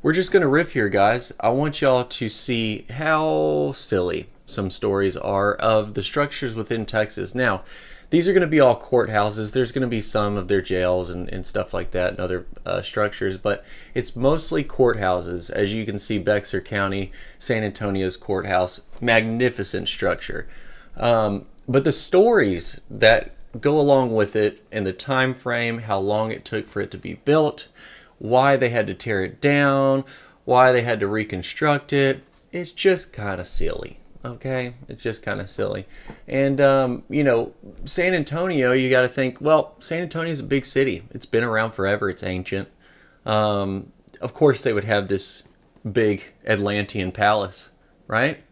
We're just going to riff here, guys. I want y'all to see how silly some stories are of the structures within Texas. Now, these are going to be all courthouses. There's going to be some of their jails and stuff like that and other structures, but it's mostly courthouses. As you can see, Bexar County, San Antonio's courthouse, magnificent structure. But the stories that go along with it and the time frame, how long it took for it to be built, why they had to tear it down, why they had to reconstruct it, it's just kind of silly. Okay, it's just kind of silly. And San Antonio, you got to think, well, San Antonio is a big city. It's been around forever. It's ancient. Of course they would have this big Atlantean palace, right?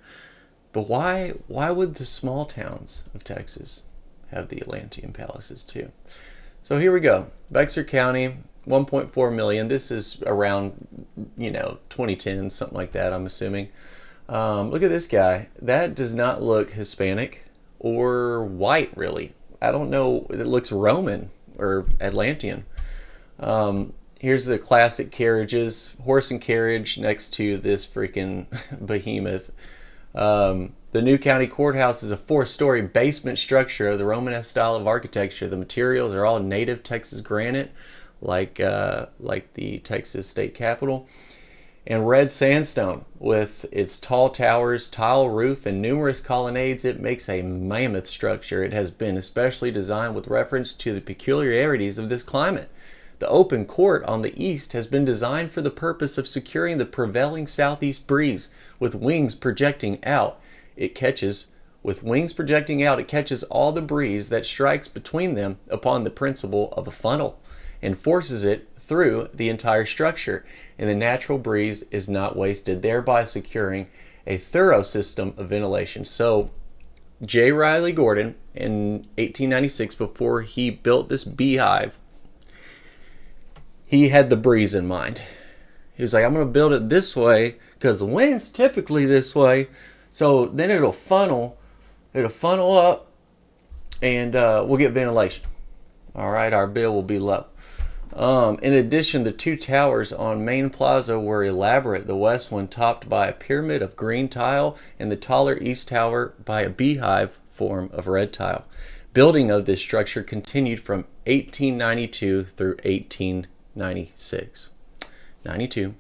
But why would the small towns of Texas have the Atlantean palaces too? So here we go. Bexar County, 1.4 million. This is around 2010, something like that, I'm assuming. Look at this guy. That does not look Hispanic or white, really. I don't know. It looks Roman or Atlantean. Here's the classic carriages, horse and carriage next to this freaking behemoth. The new county courthouse is a 4-story basement structure of the Romanesque style of architecture. The materials are all native Texas granite, like the Texas state capitol, and red sandstone. With its tall towers, tile roof, and numerous colonnades, it makes a mammoth structure. It has been especially designed with reference to the peculiarities of this climate. The open court on the east has been designed for the purpose of securing the prevailing southeast breeze. With wings projecting out, it catches all the breeze that strikes between them upon the principle of a funnel and forces it through the entire structure, and the natural breeze is not wasted, thereby securing a thorough system of ventilation. So J. Riley Gordon in 1896, before he built this beehive, he had the breeze in mind. He was like, I'm going to build it this way because the wind's typically this way, so then it'll funnel up, and we'll get ventilation. All right, our bill will be low. In addition, the 2 towers on Main Plaza were elaborate. The west one topped by a pyramid of green tile, and the taller east tower by a beehive form of red tile. Building of this structure continued from 1892 through 1896. 92,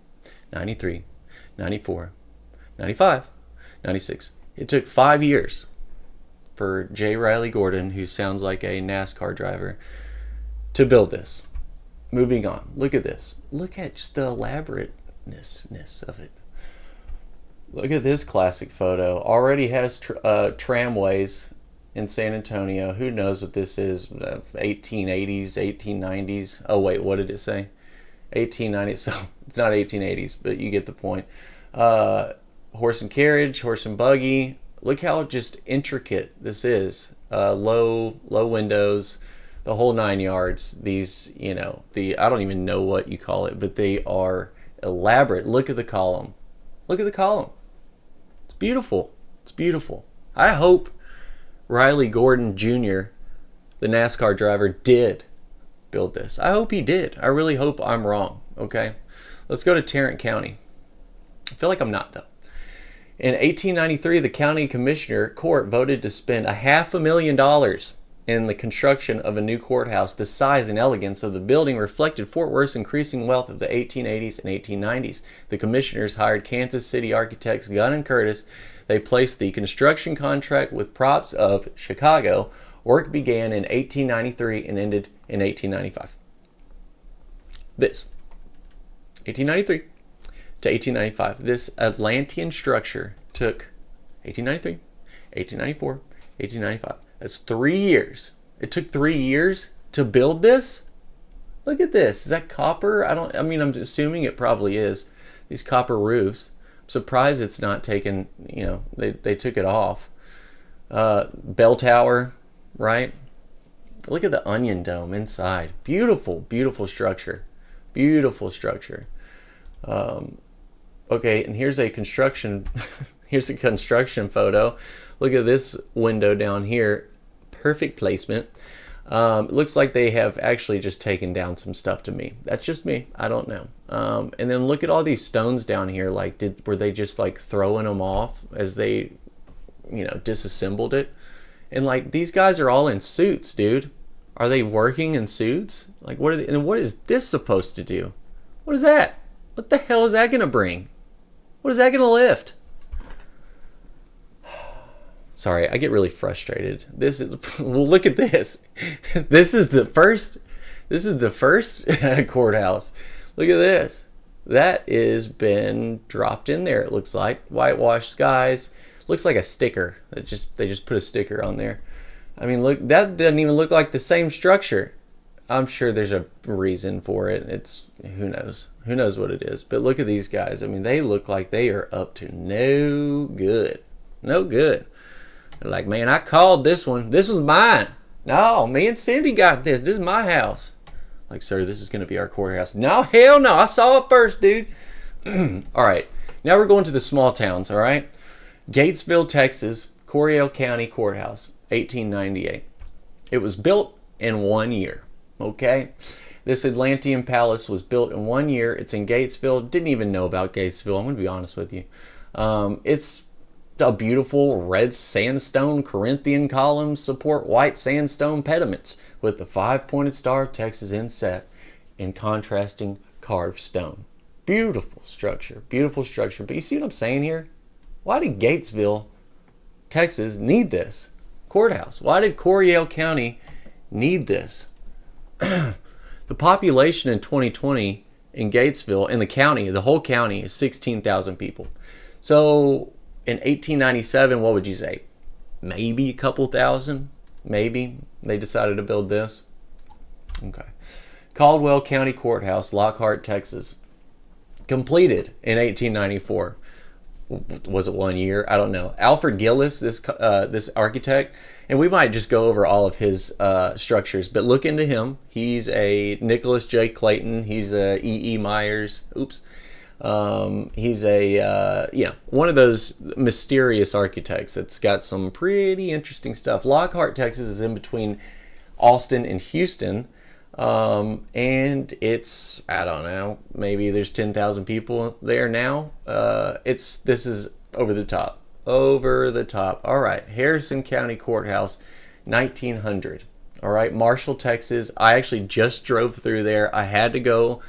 93, 94, 95, 96. It took 5 years for J. Riley Gordon, who sounds like a NASCAR driver, to build this. Moving on. Look at this. Look at just the elaborateness of it. Look at this classic photo. Already has tramways in San Antonio. Who knows what this is? 1880s, 1890s. Oh, wait, what did it say? 1890s. So it's not 1880s, but you get the point. Horse and carriage, horse and buggy. Look how just intricate this is. Low windows. The whole 9 yards. These, I don't even know what you call it, but they are elaborate. Look at the column. Look at the column. It's beautiful. It's beautiful. I hope Riley Gordon Jr., the NASCAR driver, did build this. I hope he did. I really hope I'm wrong. Okay, let's go to Tarrant County. I feel like I'm not, though. In 1893, the county commissioner court voted to spend $500,000 in the construction of a new courthouse. The size and elegance of the building reflected Fort Worth's increasing wealth of the 1880s and 1890s. The commissioners hired Kansas City architects Gunn and Curtis. They placed the construction contract with Props of Chicago. Work began in 1893 and ended in 1895. This, 1893 to 1895. This Atlantean structure took 1893, 1894, 1895. That's 3 years. It took 3 years to build this. Look at this. Is that copper? I'm assuming it probably is. These copper roofs. I'm surprised it's not taken, they took it off. Bell tower, right? Look at the onion dome inside. Beautiful, beautiful structure. Beautiful structure. Okay, and here's a construction here's a construction photo. Look at this window down here. Perfect placement. It looks like they have actually just taken down some stuff to me. That's just me. I don't know. And then look at all these stones down here. Like, were they just like throwing them off as they, disassembled it? And like, these guys are all in suits, dude. Are they working in suits? Like, what are they, and what is this supposed to do? What is that? What the hell is that gonna bring? What is that gonna lift? Sorry, I get really frustrated. This is, well, look at this. This is the first courthouse. Look at this. That is been dropped in there, it looks like. Whitewashed skies. Looks like a sticker. They just put a sticker on there. I mean, look, that doesn't even look like the same structure. I'm sure there's a reason for it. It's, who knows? Who knows what it is? But look at these guys. I mean, they look like they are up to no good. No good. They're like, man, I called this one. This was mine. No, me and Cindy got this. This is my house. Like, sir, this is going to be our courthouse. No, hell no. I saw it first, dude. All right. Now we're going to the small towns, all right? Gatesville, Texas, Coryell County Courthouse, 1898. It was built in 1 year, okay? This Atlantean palace was built in 1 year. It's in Gatesville. Didn't even know about Gatesville. I'm going to be honest with you. It's a beautiful red sandstone Corinthian columns support white sandstone pediments with the 5-pointed star of Texas inset in contrasting carved stone. Beautiful structure, beautiful structure. But you see what I'm saying here? Why did Gatesville, Texas need this courthouse? Why did Coryell County need this? The population in 2020 in Gatesville, in the county, the whole county is 16,000 people. So in 1897, what would you say? Maybe a couple thousand? Maybe they decided to build this. Okay. Caldwell County Courthouse, Lockhart, Texas. Completed in 1894. Was it 1 year? I don't know. Alfred Gillis, this architect, and we might just go over all of his structures, but look into him. He's a Nicholas J. Clayton. He's a E.E. Myers. Oops. He's a one of those mysterious architects that's got some pretty interesting stuff. Lockhart, Texas is in between Austin and Houston, and it's, I don't know, maybe there's 10,000 people there now. This is over the top. All right, Harrison County Courthouse, 1900. All right, Marshall, Texas. I actually just drove through there. I had to go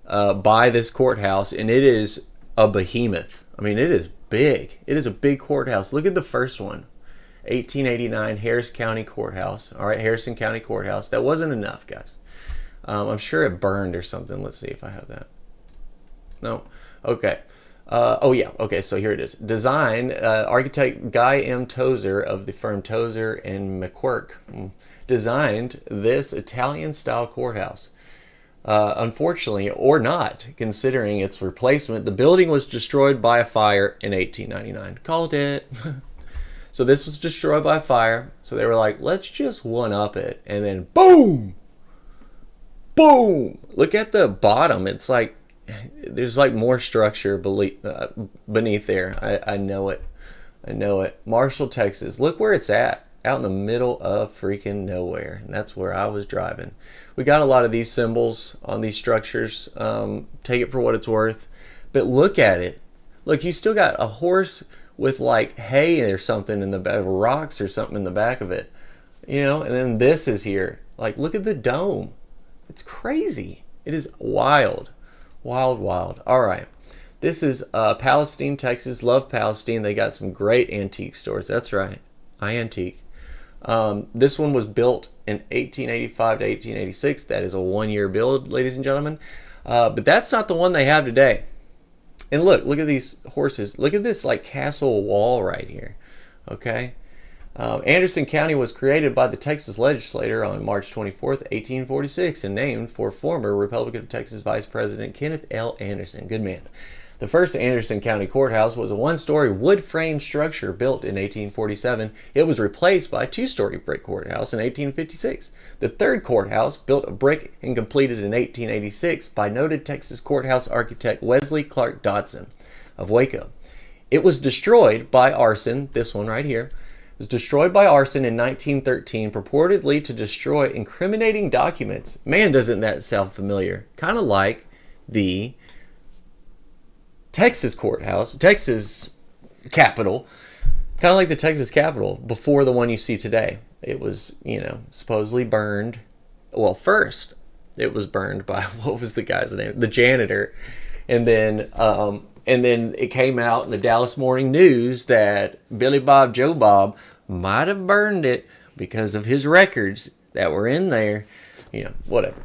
by this courthouse, and it is a behemoth. I mean, it is big. It is a big courthouse. Look at the first one, 1889 Harris County Courthouse. All right, Harrison County Courthouse. That wasn't enough, guys. I'm sure it burned or something. Let's see if I have that. No. Okay. Oh yeah. Okay. So here it is. Design architect Guy M. Tozer of the firm Tozer and McQuirk designed this Italian-style courthouse. Unfortunately, or not, considering its replacement, the building was destroyed by a fire in 1899. Called it. So this was destroyed by fire. So they were like, let's just one-up it. And then boom! Boom! Look at the bottom. It's like, there's like more structure beneath there. I know it. I know it. Marshall, Texas. Look where it's at. Out in the middle of freaking nowhere. And that's where I was driving. We got a lot of these symbols on these structures. Take it for what it's worth. But look at it. Look, you still got a horse with like hay or something in the back, rocks or something in the back of it. You know, and then this is here. Like, look at the dome. It's crazy. It is wild. Wild, wild. All right. This is Palestine, Texas. Love Palestine. They got some great antique stores. That's right. I antique. This one was built in 1885 to 1886. That is a 1 year build, ladies and gentlemen. But that's not the one they have today. And look at these horses. Look at this like castle wall right here. Okay. Anderson County was created by the Texas legislature on March 24th, 1846, and named for former Republican of Texas Vice President Kenneth L. Anderson. Good man. The first Anderson County Courthouse was a one-story wood frame structure built in 1847. It was replaced by a two-story brick courthouse in 1856. The third courthouse, built of brick and completed in 1886 by noted Texas courthouse architect Wesley Clark Dodson of Waco. It was destroyed by arson, this one right here, was destroyed by arson in 1913, purportedly to destroy incriminating documents. Man, doesn't that sound familiar? Kind of like the Texas courthouse, Texas Capitol, kind of like the Texas Capitol before the one you see today. It was, supposedly burned. Well, first it was burned by, what was the guy's name? The janitor. And then it came out in the Dallas Morning News that Billy Bob Joe Bob might have burned it because of his records that were in there. Whatever.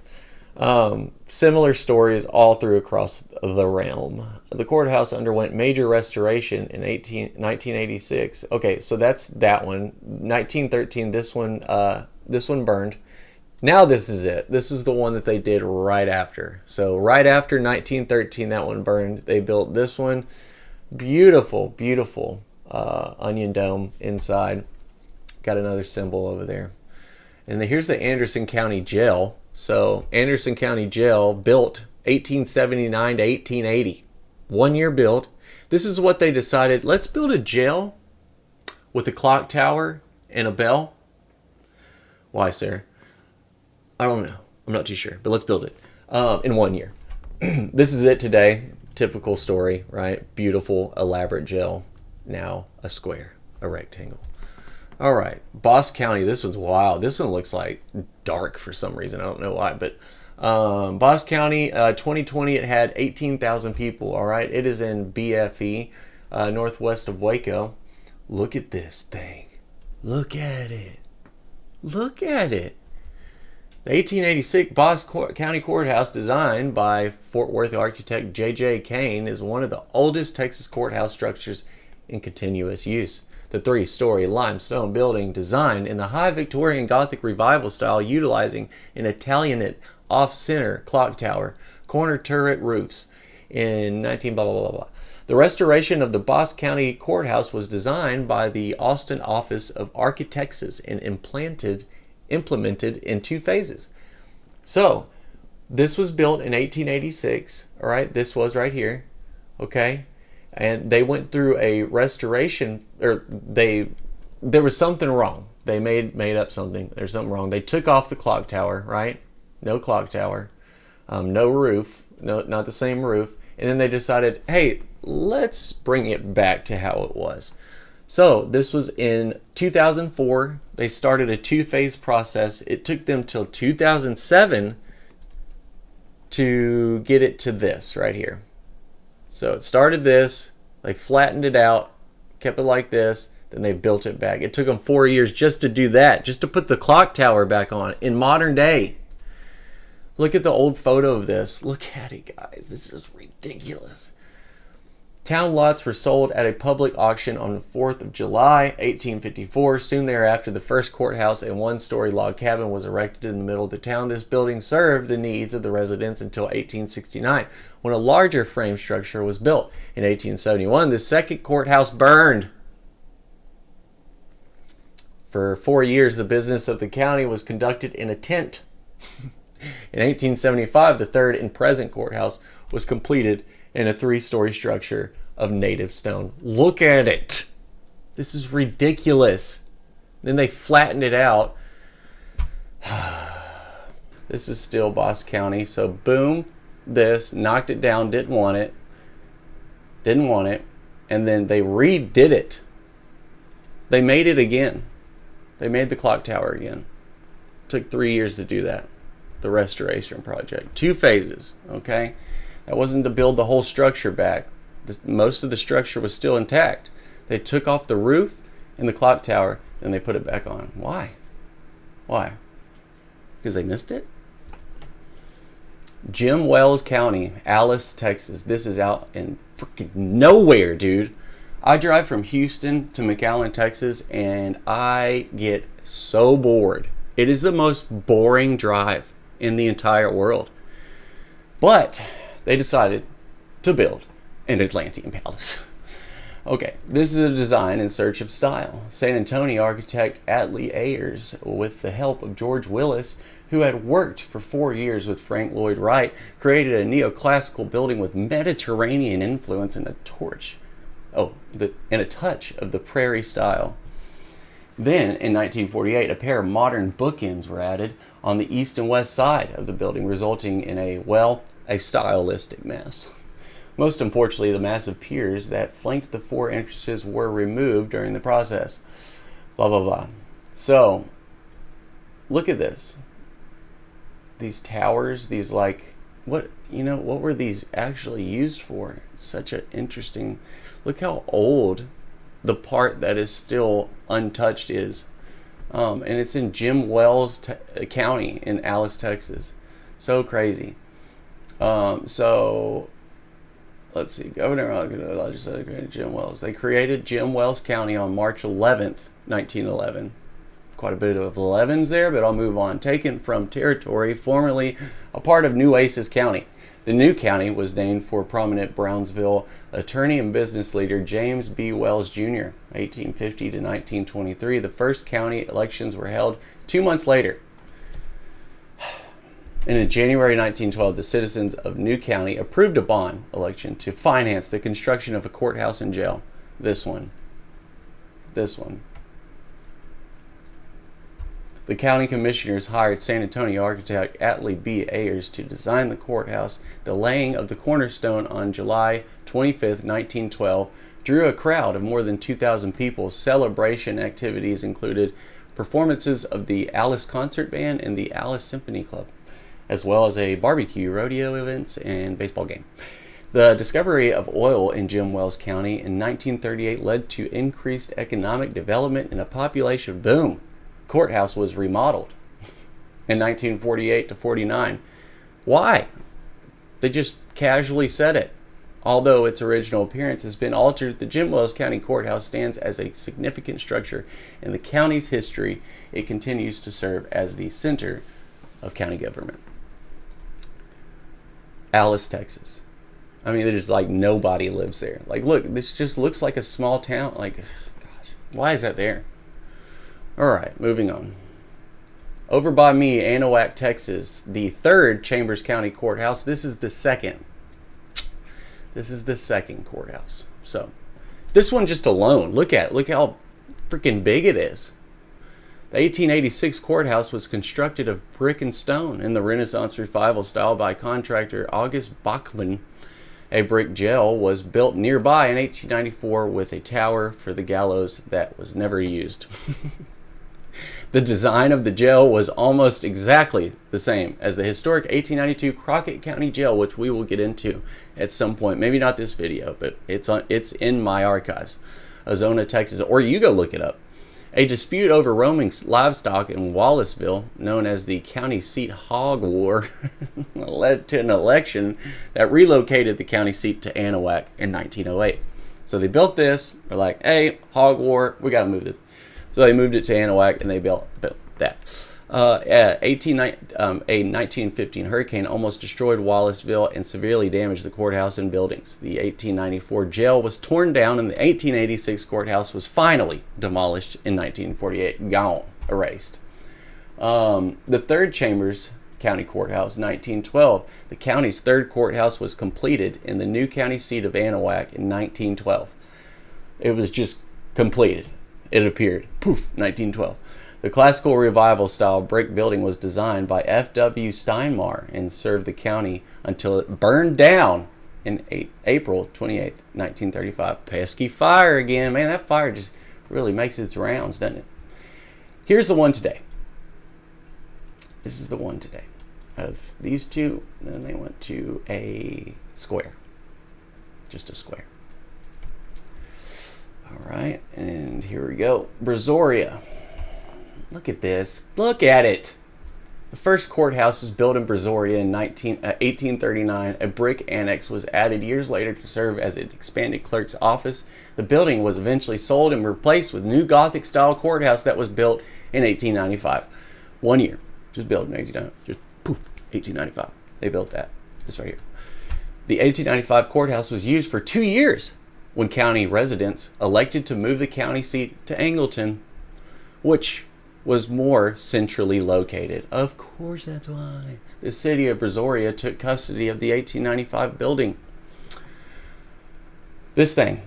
Similar stories all through across the realm. The courthouse underwent major restoration in 1986. Okay, so that's that one. 1913, this one burned. Now this is it. This is the one that they did right after. So right after 1913, that one burned. They built this one. Beautiful, beautiful onion dome inside. Got another symbol over there. And then here's the Anderson County Jail. So Anderson County Jail built 1879 to 1880. 1 year built. This is what they decided. Let's build a jail with a clock tower and a bell. Why, sir? I don't know. I'm not too sure, but let's build it in 1 year. This is it today. Typical story, right? Beautiful, elaborate jail. Now a square, a rectangle. All right, Boss County. This one's wild. This one looks like dark for some reason. I don't know why, but Boss County, 2020, it had 18,000 people. All right, it is in BFE, northwest of Waco. Look at this thing. Look at it. Look at it. The 1886 Boss County Courthouse, designed by Fort Worth architect J.J. Kane, is one of the oldest Texas courthouse structures in continuous use. The 3-story limestone building, designed in the high Victorian Gothic Revival style, utilizing an Italianate off-center clock tower, corner turret roofs in 19 blah blah blah blah. The restoration of the Boss County Courthouse was designed by the Austin Office of Architects and implemented in 2 phases. So this was built in 1886. All right, this was right here. Okay. And they went through a restoration, or there was something wrong. They made up something. There's something wrong. They took off the clock tower, right? No clock tower, no roof, not the same roof. And then they decided, hey, let's bring it back to how it was. So this was in 2004. They started a 2-phase process. It took them till 2007 to get it to this right here. So it started this, they flattened it out, kept it like this, then they built it back. It took them 4 years just to do that, just to put the clock tower back on in modern day. Look at the old photo of this. Look at it, guys. This is ridiculous. Town lots were sold at a public auction on the 4th of July, 1854. Soon thereafter, the first courthouse and 1-story log cabin was erected in the middle of the town. This building served the needs of the residents until 1869, when a larger frame structure was built. In 1871, the second courthouse burned. For 4 years, the business of the county was conducted in a tent. In 1875, the third and present courthouse was completed in a 3-story structure of native stone. Look at it. This is ridiculous. Then they flattened it out. This is still Boss County. So boom, this, knocked it down, didn't want it. And then they redid it. They made it again. They made the clock tower again. Took 3 years to do that. The restoration project. 2 phases, okay? That wasn't to build the whole structure back. Most of the structure was still intact. They took off the roof and the clock tower and they put it back on. Why? Why? Because they missed it? Jim Wells County, Alice, Texas. This is out in freaking nowhere, dude. I drive from Houston to McAllen, Texas, and I get so bored. It is the most boring drive in the entire world. But they decided to build an Atlantean palace. Okay, this is a design in search of style. San Antonio architect Atlee Ayers, with the help of George Willis, who had worked for 4 years with Frank Lloyd Wright, created a neoclassical building with Mediterranean influence and a touch of the prairie style. Then, in 1948, a pair of modern bookends were added on the east and west side of the building, resulting in a stylistic mess. Most unfortunately, the massive piers that flanked the four entrances were removed during the process. Blah, blah, blah. So, look at this. These towers, these what were these actually used for? It's such an interesting, look how old the part that is still untouched is. And it's in Jim Wells County in Alice, Texas. So crazy. So let's see. Governor Legislature Jim Wells. They created Jim Wells County on March 11th, 1911. Quite a bit of 11s there, but I'll move on. Taken from territory formerly a part of Nueces County. The new county was named for prominent Brownsville attorney and business leader James B. Wells Jr. 1850 to 1923. The first county elections were held 2 months later. And in January 1912, the citizens of New County approved a bond election to finance the construction of a courthouse and jail. This one. The county commissioners hired San Antonio architect Atlee B. Ayers to design the courthouse. The laying of the cornerstone on July 25, 1912, drew a crowd of more than 2,000 people. Celebration activities included performances of the Alice Concert Band and the Alice Symphony Club, as well as a barbecue, rodeo events, and baseball game. The discovery of oil in Jim Wells County in 1938 led to increased economic development and a population boom. Courthouse was remodeled in 1948 to 49. Why? They just casually said it. Although its original appearance has been altered, the Jim Wells County Courthouse stands as a significant structure in the county's history. It continues to serve as the center of county government. Alice, Texas. I mean, there's nobody lives there. Look, this just looks like a small town. Gosh, why is that there? All right, moving on. Over by me, Anahuac, Texas, the third Chambers County Courthouse. This is the second. This is the second courthouse. So, this one just alone, look how freaking big it is. The 1886 courthouse was constructed of brick and stone in the Renaissance Revival style by contractor August Bachmann. A brick jail was built nearby in 1894 with a tower for the gallows that was never used. The design of the jail was almost exactly the same as the historic 1892 Crockett County Jail, which we will get into at some point. Maybe not this video, but it's in my archives. Ozona, Texas, or you go look it up. A dispute over roaming livestock in Wallaceville, known as the county seat hog war, led to an election that relocated the county seat to Anahuac in 1908. So they built this. They're like, hey, hog war, we got to move this. So they moved it to Anahuac, and they built that. A 1915 hurricane almost destroyed Wallaceville and severely damaged the courthouse and buildings. The 1894 jail was torn down, and the 1886 courthouse was finally demolished in 1948. Gone, erased. The third Chambers County Courthouse, 1912. The county's third courthouse was completed in the new county seat of Anahuac in 1912. It was just completed. It appeared. Poof, 1912. The classical revival style brick building was designed by F.W. Steinmar and served the county until it burned down in April 28, 1935. Pesky fire again. Man, that fire just really makes its rounds, doesn't it? Here's the one today. This is the one today. Out of these two, then they went to a square. Just a square. All right, and here we go. Brazoria. Look at this. Look at it. The first courthouse was built in Brazoria in 1839. A brick annex was added years later to serve as an expanded clerk's office. The building was eventually sold and replaced with new Gothic-style courthouse that was built in 1895. 1 year. Just built in 1895. Just poof, 1895. They built that. This right here. The 1895 courthouse was used for 2 years when county residents elected to move the county seat to Angleton, which was more centrally located. Of course, that's why. The city of Brazoria took custody of the 1895 building. This thing,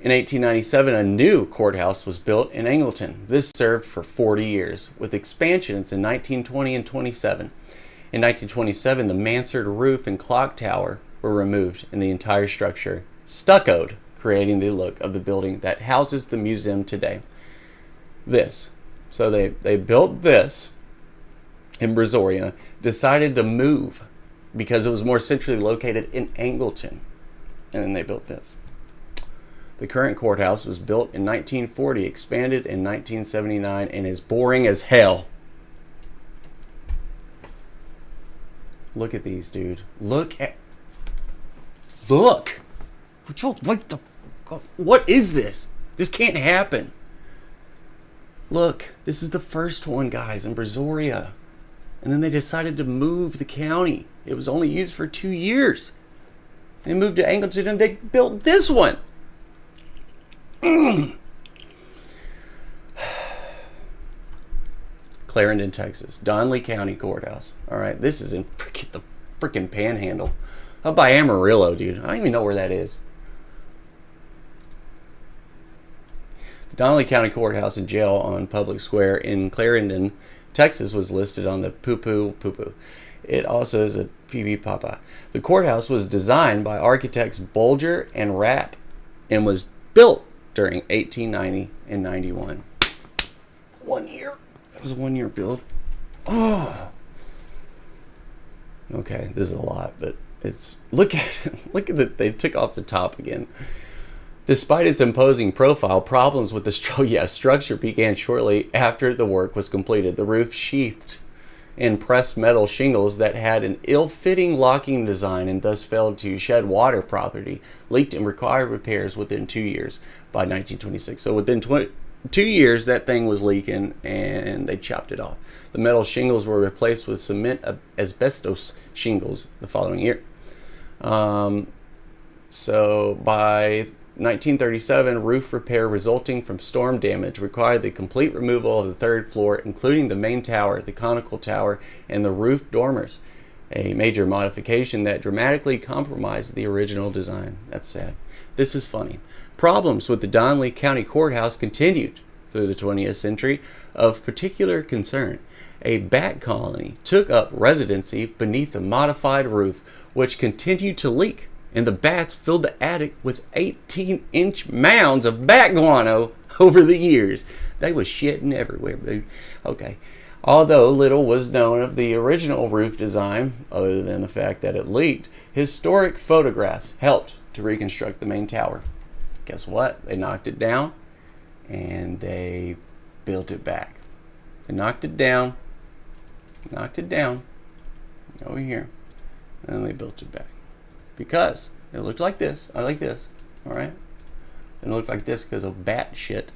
In 1897, a new courthouse was built in Angleton. This served for 40 years, with expansions in 1920 and 27. In 1927, the mansard roof and clock tower were removed and the entire structure stuccoed, creating the look of the building that houses the museum today. So they built this in Brazoria, decided to move because it was more centrally located in Angleton, and then they built this. The current courthouse was built in 1940, expanded in 1979, and is boring as hell. Look at these, dude. Look. Would you like the... What is this? This can't happen. Look, this is the first one, guys, in Brazoria. And then they decided to move the county. It was only used for 2 years. They moved to Angleton and they built this one. Clarendon, Texas. Donley County Courthouse. Alright, this is in the freaking Panhandle. Up by Amarillo, dude. I don't even know where that is. The Donley County Courthouse and Jail on Public Square in Clarendon, Texas was listed on the Poo-Poo. It also is a PB Papa. The courthouse was designed by architects Bolger and Rapp and was built during 1890 and 91. 1 year. It was a 1 year build. Oh. Okay, this is a lot, but it's look at that they took off the top again. Despite its imposing profile, problems with the structure began shortly after the work was completed. The roof sheathed in pressed metal shingles that had an ill-fitting locking design and thus failed to shed water properly, leaked and required repairs within 2 years by 1926. So within 2 years, that thing was leaking and they chopped it off. The metal shingles were replaced with cement asbestos shingles the following year. So by 1937, roof repair resulting from storm damage required the complete removal of the third floor, including the main tower, the conical tower, and the roof dormers, a major modification that dramatically compromised the original design. That's sad. This is funny. Problems with the Donley County Courthouse continued through the 20th century of particular concern. A bat colony took up residency beneath the modified roof, which continued to leak, and the bats filled the attic with 18-inch mounds of bat guano over the years. They was shitting everywhere, dude. Okay. Although little was known of the original roof design, other than the fact that it leaked, historic photographs helped to reconstruct the main tower. Guess what? They knocked it down, and they built it back. They knocked it down over here, and then they built it back. Because it looked like this. I like this. Alright? It looked like this because of bat shit.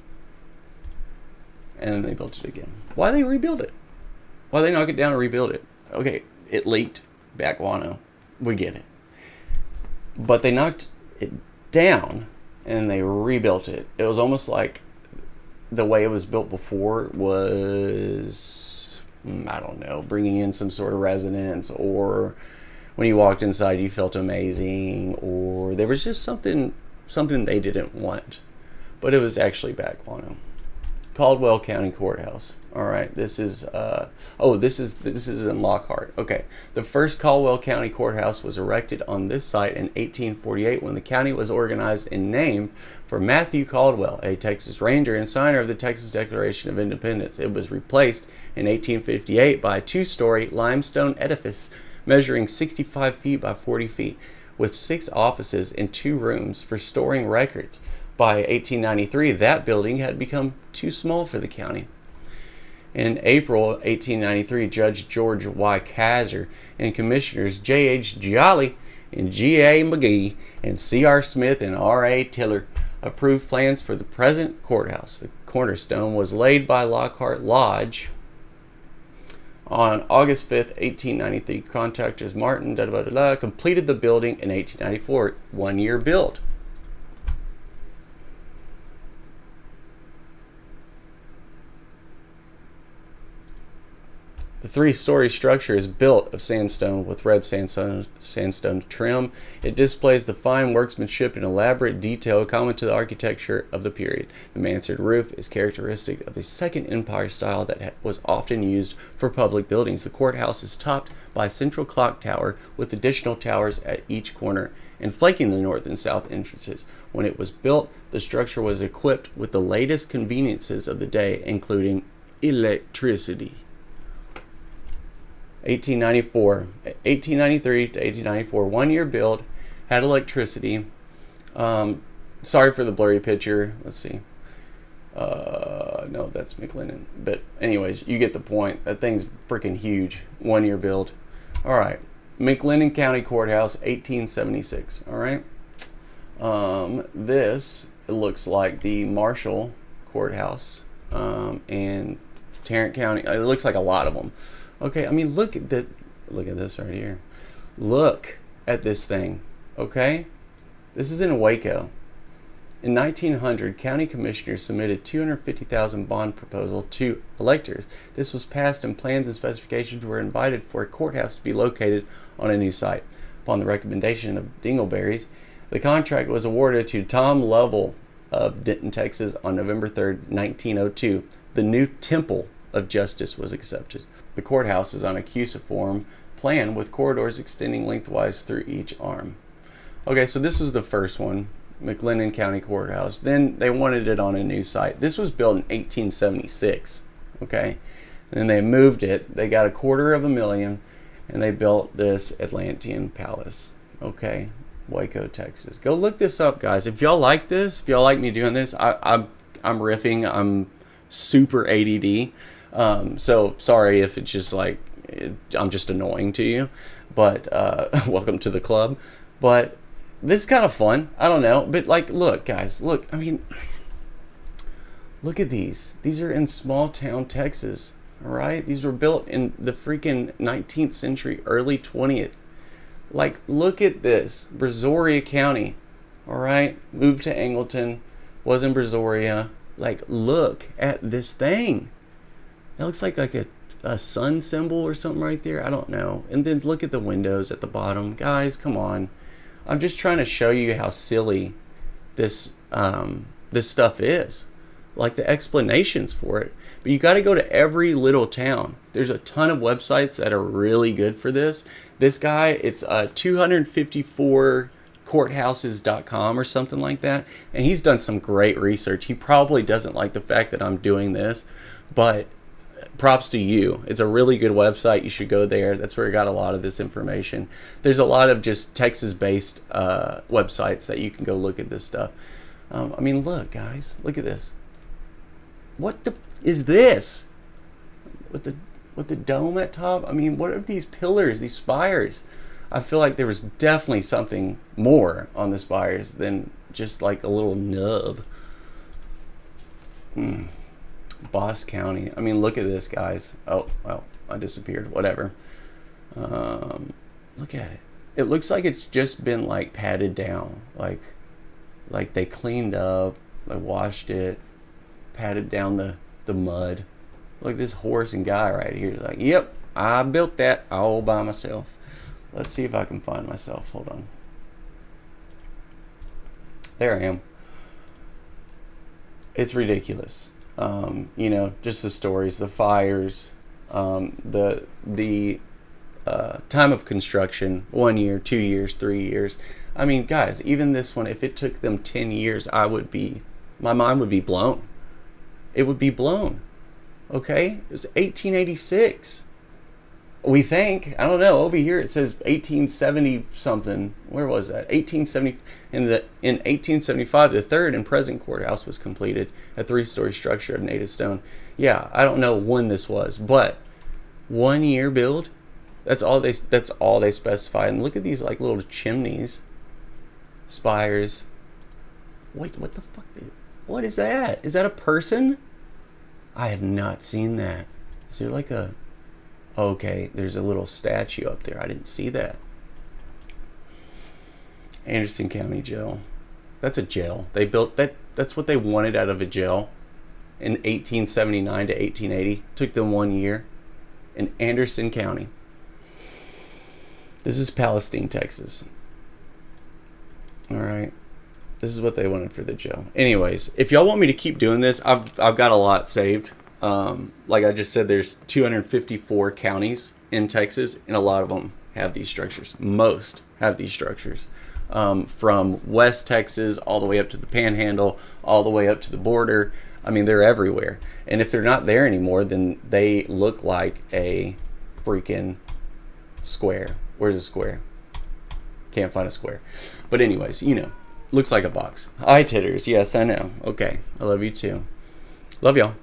And then they built it again. Why they rebuild it? Why they knock it down and rebuild it? Okay, it leaked. Bat guano. We get it. But they knocked it down and they rebuilt it. It was almost like the way it was built before was, I don't know, bringing in some sort of resonance, or when you walked inside you felt amazing, or there was just something they didn't want. But it was actually bat guano. Caldwell County Courthouse. All right, this is this is in Lockhart. Okay, the first Caldwell County Courthouse was erected on this site in 1848 when the county was organized and named for Matthew Caldwell, a Texas Ranger and signer of the Texas Declaration of Independence. It was replaced in 1858 by a 2-story limestone edifice measuring 65 feet by 40 feet, with 6 offices and 2 rooms for storing records. By 1893, that building had become too small for the county. In April 1893, Judge George Y. Kaiser and Commissioners J.H. Jolly and G.A. McGee and C.R. Smith and R.A. Tiller approved plans for the present courthouse. The cornerstone was laid by Lockhart Lodge on August 5th, 1893. Contractors Martin completed the building in 1894, 1 year build. The three-story structure is built of sandstone with red sandstone trim. It displays the fine workmanship and elaborate detail common to the architecture of the period. The mansard roof is characteristic of the Second Empire style that was often used for public buildings. The courthouse is topped by a central clock tower with additional towers at each corner and flanking the north and south entrances. When it was built, the structure was equipped with the latest conveniences of the day, including electricity. 1893 to 1894, 1 year build, had electricity. Sorry for the blurry picture. Let's see. No, that's McLennan. But anyways, you get the point. That thing's freaking huge. 1 year build. All right. McLennan County Courthouse, 1876. All right. This looks like the Marshall Courthouse in Tarrant County. It looks like a lot of them. Okay, I mean, look at this right here. Look at this thing. Okay, this is in Waco. In 1900, county commissioners submitted $250,000 bond proposal to electors. This was passed, and plans and specifications were invited for a courthouse to be located on a new site. Upon the recommendation of Dingleberries, the contract was awarded to Tom Lovell of Denton, Texas, on November 3rd, 1902. The new Temple of Justice was accepted. The courthouse is on a cruciform plan with corridors extending lengthwise through each arm. Okay, so this was the first one, McLennan County Courthouse. Then they wanted it on a new site. This was built in 1876, okay? And then they moved it. They got $250,000, and they built this Atlantean Palace, okay? Waco, Texas. Go look this up, guys. If y'all like this, if y'all like me doing this, I'm riffing. I'm super ADD. So sorry if it's just like I'm just annoying to you, but welcome to the club. But this is kind of fun. I don't know, but like, look, guys, look. I mean, look at these. These are in small town Texas. All right, these were built in the freaking 19th century, early 20th. Like, look at this, Brazoria County. All right, moved to Angleton, was in Brazoria. Like, look at this thing. It looks like a sun symbol or something right there. I don't know. And then look at the windows at the bottom. Guys, come on. I'm just trying to show you how silly this stuff is. Like the explanations for it. But you got to go to every little town. There's a ton of websites that are really good for this. This guy, it's 254courthouses.com or something like that. And he's done some great research. He probably doesn't like the fact that I'm doing this, but props to you. It's a really good website. You should go there. That's where I got a lot of this information. There's a lot of just Texas-based websites that you can go look at this stuff. I mean, look, guys. Look at this. What the is this? With the dome at top? I mean, what are these pillars, these spires? I feel like there was definitely something more on the spires than just like a little nub. Boss County. I mean, look at this, guys. Oh, well, I disappeared. Whatever. Look at it. It looks like it's just been like patted down. Like they cleaned up, they washed it, patted down the mud. Look, this horse and guy right here is like, yep, I built that all by myself. Let's see if I can find myself. Hold on. There I am. It's ridiculous. You know, just the stories, the fires, the time of construction, 1 year, 2 years, 3 years. I mean, guys, even this one, if it took them 10 years, my mind would be blown. It would be blown. Okay? It was 1886. We think. I don't know. Over here it says 1870 something. Where was that? 1870. In 1875, the third and present courthouse was completed, a 3-story structure of native stone. Yeah, I don't know when this was, but 1 year build. That's all they specified. And look at these like little chimneys, spires. Wait, what the fuck? What is that? Is that a person? I have not seen that. Is there like a... Okay, there's a little statue up there. I didn't see that. Anderson County Jail. That's a jail. They built that. That's what they wanted out of a jail in 1879 to 1880. Took them 1 year. in Anderson County. This is Palestine, Texas. All right. This is what they wanted for the jail. Anyways, if y'all want me to keep doing this, I've got a lot saved. Like I just said, there's 254 counties in Texas, and a lot of them have these structures. Most have these structures. From West Texas all the way up to the Panhandle, all the way up to the border. I mean, they're everywhere. And if they're not there anymore, then they look like a freaking square. Where's a square? Can't find a square. But anyways, you know, looks like a box. Eye titters. Yes, I know. Okay. I love you too. Love y'all.